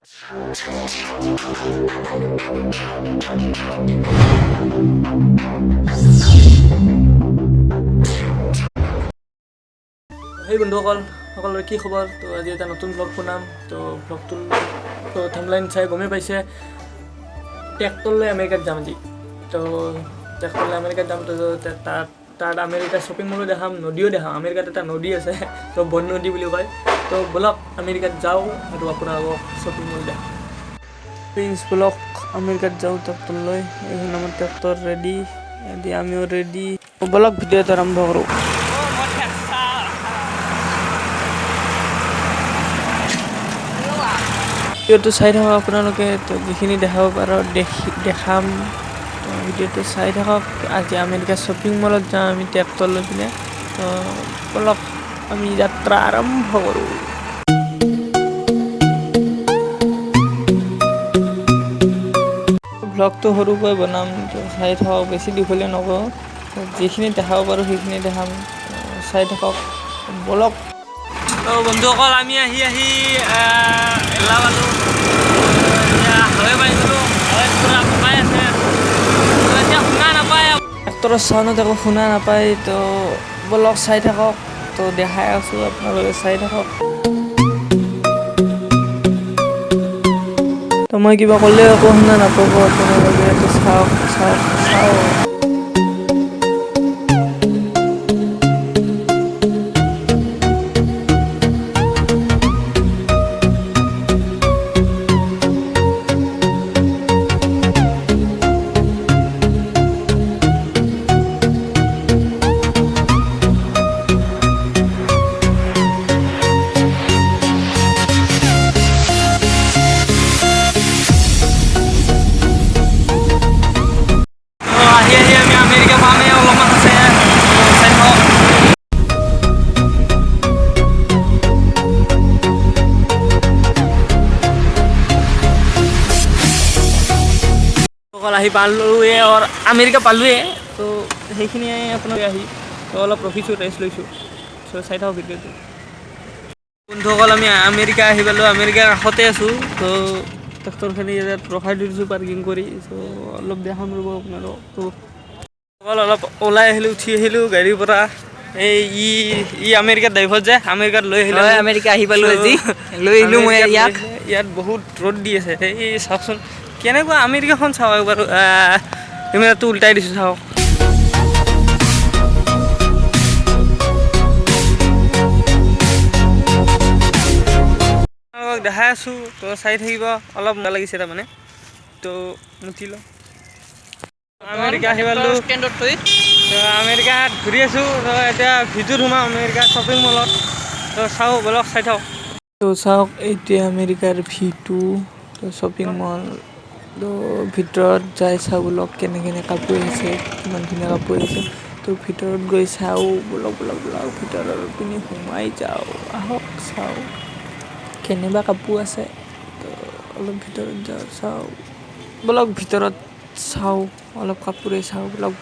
Hey বন্ধুসকল সকলোৰে কি খবৰ? তো আজি এটা নতুন ব্লগ বনাম। তো ব্লগটো থাম্বনেইল চাই গমেই পাইছে, ট্ৰেক্টৰ লৈ আমেৰিকাত যাম আজি। তো ট্ৰেক্টৰ লৈ আমেৰিকাত যাম। তো তাত আমেৰিকাৰ শ্বপিং মলো দেখাম, নদীও দেখাম। আমেৰিকাত এটা নদী আছে, তো বন নদী বুলি কয়। তো বলক আমেৰিকাত যাওঁ আৰু আপোনালোকক শ্বপিং মল দেখাম। প্ৰিন্স ব্লক আমেৰিকাত যাওঁ ট্ৰেক্টৰ লৈ। এইখন আমাৰ ট্ৰেক্টৰ ৰেডি, আমিও ৰেডি। বলক ভিডিঅ'টো আৰম্ভ কৰোঁ। ভিডিঅ'টো চাই থাকক আপোনালোকে। তো যিখিনি দেখাব পাৰোঁ দেখাম। ভিডিঅ'টো চাই থাকক। আজি আমেৰিকা শ্বপিং মলত যাওঁ আমি ট্ৰেক্টৰ লৈ পিনে। তো বলক আমি যাত্ৰা আৰম্ভ কৰোঁ। ব্লগটো সৰুকৈ বনাম, তো চাই থাকক। বেছি দীঘলীয়া নকওঁ, যিখিনি দেখাব পাৰোঁ সেইখিনি দেখাম। চাই থাকক বলক। তো বন্ধুসকল আমি আহি এলা পালোঁ। এতিয়া হাৱে পাই গ'লোঁ, হাৱে পূৰা পকাই আছে। তো এতিয়া শুনা নাপায়, ট্ৰেক্টৰৰ চাউণ্ডত একো শুনা নাপায়। তো বলক চাই থাকক। তো দেখাই আছোঁ, আপোনালোকে চাই থাকক। তো মই কিবা ক'লেও একো শুনা নাপাব আপোনালোকে। তো চাওক। আমি আমেৰিকা পামেই, অলপমান আছে। চাই থাকক। অকল আহি পালোঁৱে আৰু আমেৰিকা পালোঁৱে। তো সেইখিনিয়ে আপোনালোকে আহি তো অলপ ৰখিছোঁ, ৰেষ্ট লৈছোঁ। তো চাই থাকক ভিডিঅ'টো। বন্ধুসকল আমি আমেৰিকা আহি পালোঁ, আমেৰিকাৰ কাষতে আছোঁ। তো ট্ৰেক্টৰখিনি ইয়াত ৰখাই দিছোঁ পাৰ্কিং কৰি। তো অলপ দেখাম ৰ'ব আপোনালোকক। তো অলপ ওলাই আহিলোঁ, উঠি আহিলোঁ গাড়ীৰ পৰা। ই আমেৰিকাৰ ড্ৰাইভাৰ যে, আমেৰিকাত লৈ আহিলোঁ। আমেৰিকা আহি পালোঁ আজি, লৈ আহিলোঁ মই ইয়াক। ইয়াত বহুত ৰ'দ দি আছে। এই চাওকচোন কেনেকুৱা আমেৰিকাখন চাওক একবাৰ। কেমেৰাটো উল্টাই দিছোঁ, চাওক। দেখাই আছোঁ, তো চাই থাকিব। অলপ মজা লাগিছে তাৰমানে। তো মুঠি লওঁ। আমেৰিকা আহি পালোঁ, আমেৰিকাত ঘূৰি আছোঁ। তো এতিয়া ভিতৰত সোমাম আমেৰিকাৰ শ্বপিং মলত। তো চাওঁ বলক, চাই থাকক। তো চাওক, এইটোৱে আমেৰিকাৰ ভিটো। তো শ্বপিং মল। তো ভিতৰত যাই চাওঁ বলক, কেনে কাপোৰ আহিছে, কিমান ধুনীয়া কাপোৰ আহিছে। তো ভিতৰত গৈ চাওঁ বলক। ভিতৰত পিনি সোমাই যাওঁ, আহক চাওঁ কেনেবা কাপোৰ আছে। তো অলপ ভিতৰত যাওঁ, চাওঁ বলক। ভিতৰত চাওঁ, অলপ কাপোৰে চাওঁ বলক।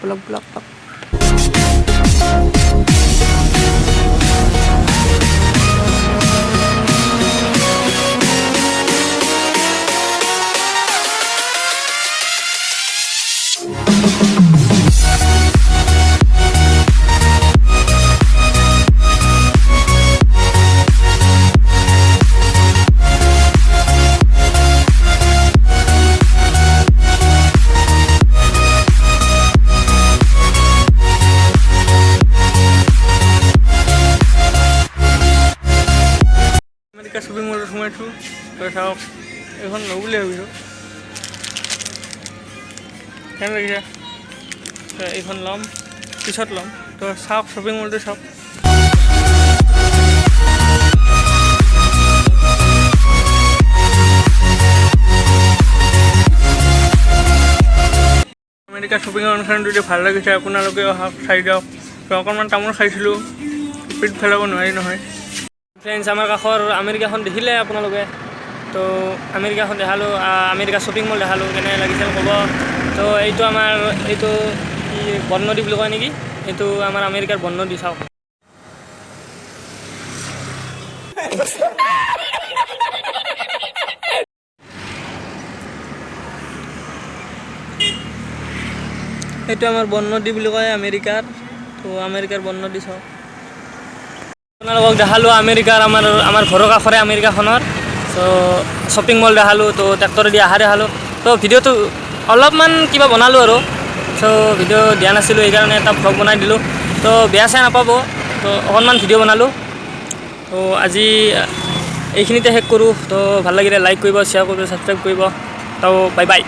আমেৰিকা শ্বপিং মলত সোমাইছোঁ। তো চাওক, এইখন লওঁ বুলি ভাবিছোঁ। কেনে লাগিছে? তো এইখন ল'ম, পিছত ল'ম। তো চাওক শ্বপিং মলটো চাওক। আমেৰিকা শ্বপিং মলখন যদি ভাল লাগিছে, আপোনালোকে অহক, চাই যাওক। তো অকণমান তামোল খাইছিলোঁ, পিট পেলাব নোৱাৰি নহয়। ফ্ৰেণ্ডছ, আমাৰ কাষৰ আমেৰিকাখন দেখিলে আপোনালোকে। তো আমেৰিকাখন দেখালোঁ, আমেৰিকা শ্বপিং মল দেখালোঁ। কেনে লাগিছিল ক'ব। তো এইটো কি বন নদী বুলি কয় নেকি, এইটো আমাৰ আমেৰিকাৰ বন নদী। চাওক। এইটো আমাৰ বননদী বুলি কয় আমেৰিকাৰ। তো আমেৰিকাৰ বননদী চাওক। আপোনালোকক দেখালোঁ আমাৰ ঘৰৰ কাষৰে আমেৰিকাখনৰ। তো শ্বপিং মল দেখালোঁ, তো ট্ৰেক্টৰেদি আহা দেখালোঁ। তো ভিডিঅ'টো অলপমান কিবা বনালোঁ আৰু। তো ভিডিঅ' দিয়া নাছিলোঁ, সেইকাৰণে এটা ভ্লগ বনাই দিলোঁ। তো বেয়া চেয়া নাপাব, তো অকণমান ভিডিঅ' বনালোঁ। তো আজি এইখিনিতে শেষ কৰোঁ। তো ভাল লাগিলে লাইক কৰিব, শ্বেয়াৰ কৰিব, ছাবস্ক্ৰাইব কৰিব। তো বাই বাই।